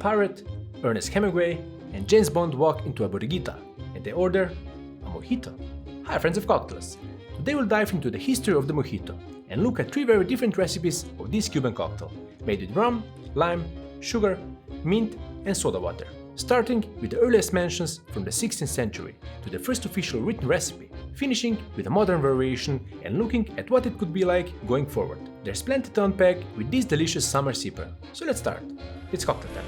pirate, Ernest Hemingway, and James Bond walk into a borriguita and they order a mojito. Hi friends of cocktails! Today we'll dive into the history of the mojito and look at 3 very different recipes of this Cuban cocktail, made with rum, lime, sugar, mint and soda water. Starting with the earliest mentions from the 16th century to the first official written recipe, finishing with a modern variation and looking at what it could be like going forward. There's plenty to unpack with this delicious summer sipper, so let's start. It's cocktail time.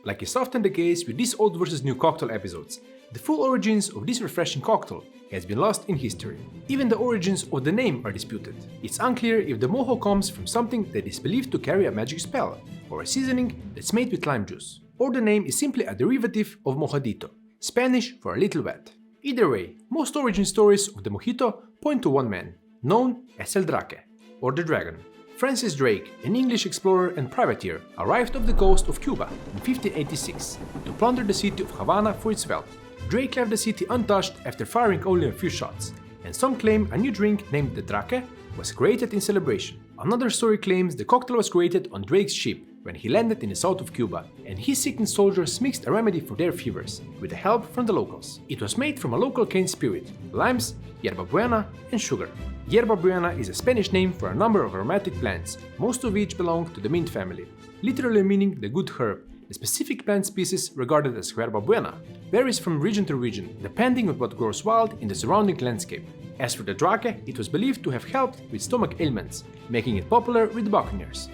Like is often the case with these old versus new cocktail episodes, the full origins of this refreshing cocktail has been lost in history. Even the origins of the name are disputed. It's unclear if the mojo comes from something that is believed to carry a magic spell, or a seasoning that's made with lime juice, or the name is simply a derivative of mojadito, Spanish for a little wet. Either way, most origin stories of the mojito point to one man, known as El Draque, or the Dragon. Francis Drake, an English explorer and privateer, arrived off the coast of Cuba in 1586 to plunder the city of Havana for its wealth. Drake left the city untouched after firing only a few shots, and some claim a new drink named the Draque was created in celebration. Another story claims the cocktail was created on Drake's ship when he landed in the south of Cuba, and his sickened soldiers mixed a remedy for their fevers with the help from the locals. It was made from a local cane spirit, limes, yerba buena, and sugar. Yerba buena is a Spanish name for a number of aromatic plants, most of which belong to the mint family, literally meaning the good herb. The specific plant species regarded as yerba buena varies from region to region, depending on what grows wild in the surrounding landscape. As for the Draque, it was believed to have helped with stomach ailments, making it popular with the buccaneers.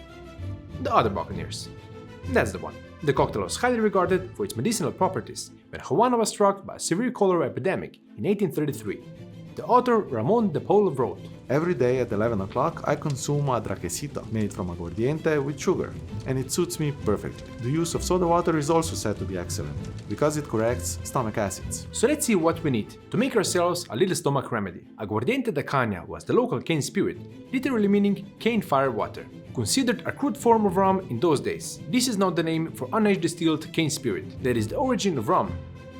The other buccaneers. That's the one. The cocktail was highly regarded for its medicinal properties when Havana was struck by a severe cholera epidemic in 1833. The author Ramon de Paul wrote, "Every day at 11 o'clock I consume a draquecito made from aguardiente with sugar, and it suits me perfectly. The use of soda water is also said to be excellent, because it corrects stomach acids." So let's see what we need to make ourselves a little stomach remedy. Aguardiente de caña was the local cane spirit, literally meaning cane fire water, considered a crude form of rum in those days. This is now the name for unaged distilled cane spirit that is the origin of rum,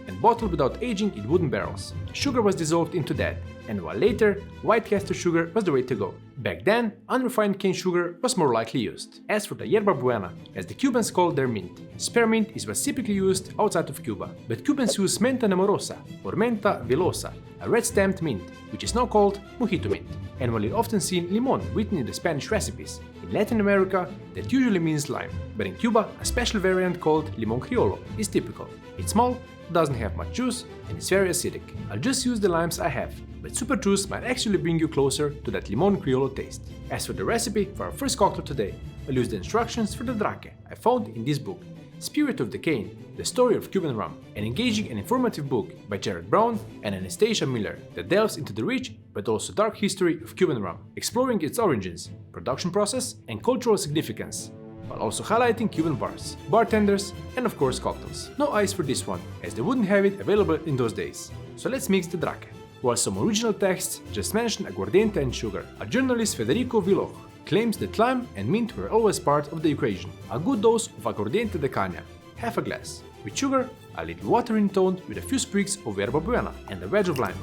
and bottled without aging in wooden barrels. Sugar was dissolved into that, and while later, white castor sugar was the way to go. Back then, unrefined cane sugar was more likely used. As for the yerba buena, as the Cubans called their mint, spearmint is what's typically used outside of Cuba, but Cubans use menta nemorosa or menta villosa, a red stamped mint, which is now called mojito mint. And while you often see limon written in the Spanish recipes, in Latin America that usually means lime, but in Cuba a special variant called limon criollo is typical. It's small, doesn't have much juice, and it's very acidic. I'll just use the limes I have, but super juice might actually bring you closer to that limon criollo taste. As for the recipe for our first cocktail today, I'll use the instructions for the Draque I found in this book, Spirit of the Cane, The Story of Cuban Rum, an engaging and informative book by Jared Brown and Anastasia Miller that delves into the rich but also dark history of Cuban rum, exploring its origins, production process, and cultural significance, while also highlighting Cuban bars, bartenders, and of course cocktails. No ice for this one, as they wouldn't have it available in those days. So let's mix the Draque. While some original texts just mention aguardiente and sugar, a journalist Federico Villoch claims that lime and mint were always part of the equation. A good dose of aguardiente de caña, half a glass, with sugar, a little water intoned with a few sprigs of yerba buena, and a wedge of lime.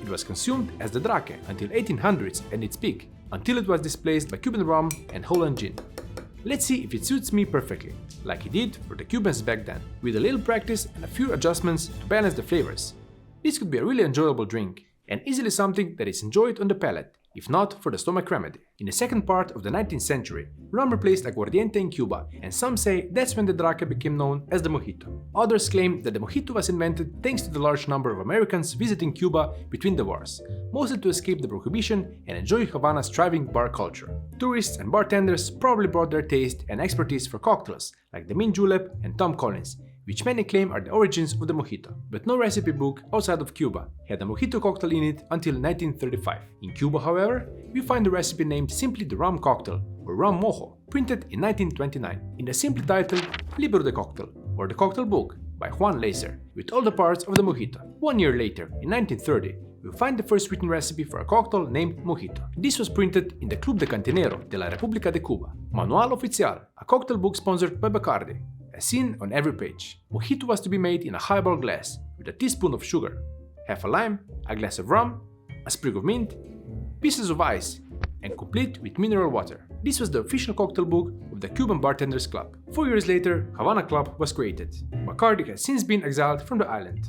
It was consumed as the Draque until 1800s at its peak, until it was displaced by Cuban rum and Holland gin. Let's see if it suits me perfectly, like it did for the Cubans back then. With a little practice and a few adjustments to balance the flavors, this could be a really enjoyable drink, and easily something that is enjoyed on the palate, if not for the stomach remedy. In the second part of the 19th century, rum replaced aguardiente in Cuba, and some say that's when the Draque became known as the mojito. Others claim that the mojito was invented thanks to the large number of Americans visiting Cuba between the wars, mostly to escape the prohibition and enjoy Havana's thriving bar culture. Tourists and bartenders probably brought their taste and expertise for cocktails like the mint julep and Tom Collins, which many claim are the origins of the mojito. But no recipe book outside of Cuba had a mojito cocktail in it until 1935. In Cuba, however, we find the recipe named simply the rum cocktail, or rum mojo, printed in 1929, in the simply titled Libro de Cocktail, or the Cocktail Book, by Juan Lacer, with all the parts of the mojito. 1 year later, in 1930, we find the first written recipe for a cocktail named Mojito. This was printed in the Club de Cantinero de la República de Cuba. Manual Oficial, a cocktail book sponsored by Bacardi, as seen on every page. Mojito was to be made in a highball glass with a teaspoon of sugar. half a lime, a glass of rum, a sprig of mint, pieces of ice, and complete with mineral water. This was the official cocktail book of the Cuban Bartenders Club. 4 years later, Havana Club was created. Bacardi has since been exiled from the island.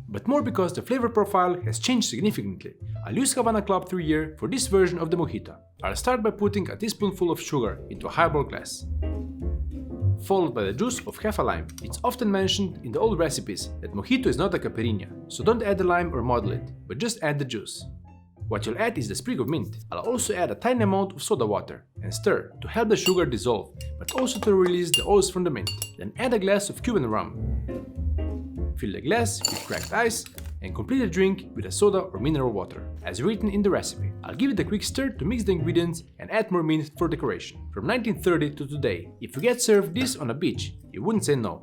But more because the flavor profile has changed significantly. I'll use Havana Club 3 year for this version of the Mojito. I'll start by putting a teaspoonful of sugar into a highball glass, followed by the juice of half a lime. It's often mentioned in the old recipes that Mojito is not a caipirinha, so don't add the lime or muddle it, but just add the juice. What you'll add is the sprig of mint. I'll also add a tiny amount of soda water and stir to help the sugar dissolve, but also to release the oils from the mint. Then add a glass of Cuban rum. Fill the glass with cracked ice and complete the drink with a soda or mineral water, as written in the recipe. I'll give it a quick stir to mix the ingredients and add more mint for decoration. From 1930 to today, if you get served this on a beach, you wouldn't say no.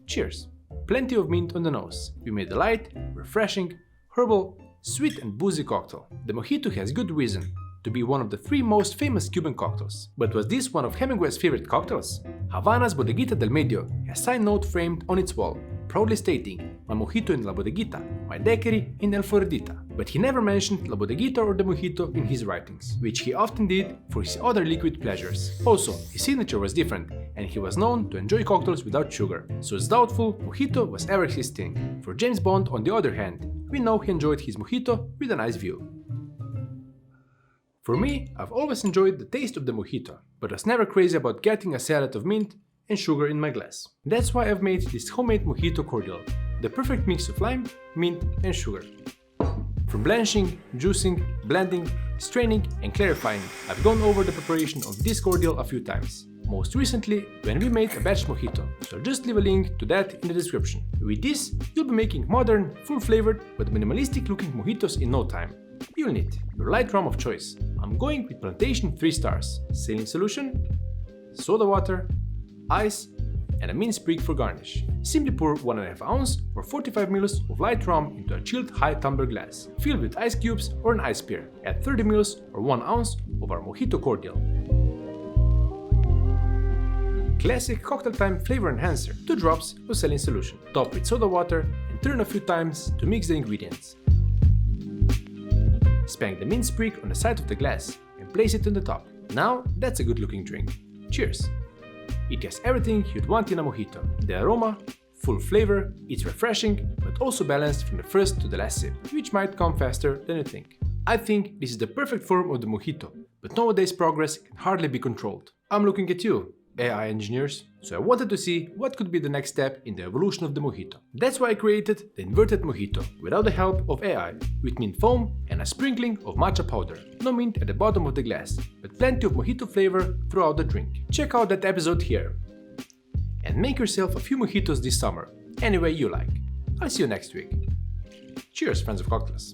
Cheers! Plenty of mint on the nose. We made a light, refreshing, herbal, sweet and boozy cocktail. The Mojito has good reason to be one of the 3 most famous Cuban cocktails. But was this one of Hemingway's favorite cocktails? Havana's Bodeguita del Medio has a sign note framed on its wall, proudly stating, "My Mojito in la Bodeguita, my daiquiri in el Floridita." But he never mentioned la Bodeguita or the Mojito in his writings, which he often did for his other liquid pleasures. Also, his signature was different, and he was known to enjoy cocktails without sugar, so it's doubtful Mojito was ever his thing. For James Bond, on the other hand, we know he enjoyed his Mojito with a nice view. For me, I've always enjoyed the taste of the Mojito, but was never crazy about getting a salad of mint and sugar in my glass. That's why I've made this homemade Mojito Cordial, the perfect mix of lime, mint and sugar. From blanching, juicing, blending, straining and clarifying, I've gone over the preparation of this cordial a few times. Most recently, when we made a batch Mojito, so just leave a link to that in the description. With this, you'll be making modern, full-flavored but minimalistic looking mojitos in no time. You'll need your light rum of choice. I'm going with Plantation 3 stars, saline solution, soda water, ice, and a mint sprig for garnish. Simply pour 1.5 ounce or 45 ml of light rum into a chilled high tumbler glass, filled with ice cubes or an ice spear. Add 30 ml or 1 ounce of our Mojito Cordial. Classic cocktail time flavor enhancer, 2 drops of saline solution. Top with soda water and turn a few times to mix the ingredients. Spank the mint sprig on the side of the glass and place it on the top. Now that's a good looking drink. Cheers! It has everything you'd want in a Mojito. The aroma, full flavor, it's refreshing, but also balanced from the first to the last sip, which might come faster than you think. I think this is the perfect form of the Mojito, but nowadays progress can hardly be controlled. I'm looking at you, AI engineers, so I wanted to see what could be the next step in the evolution of the Mojito. That's why I created the inverted Mojito, without the help of AI, with mint foam and a sprinkling of matcha powder. No mint at the bottom of the glass, but plenty of Mojito flavor throughout the drink. Check out that episode here. And make yourself a few mojitos this summer, any way you like. I'll see you next week. Cheers, friends of cocktails.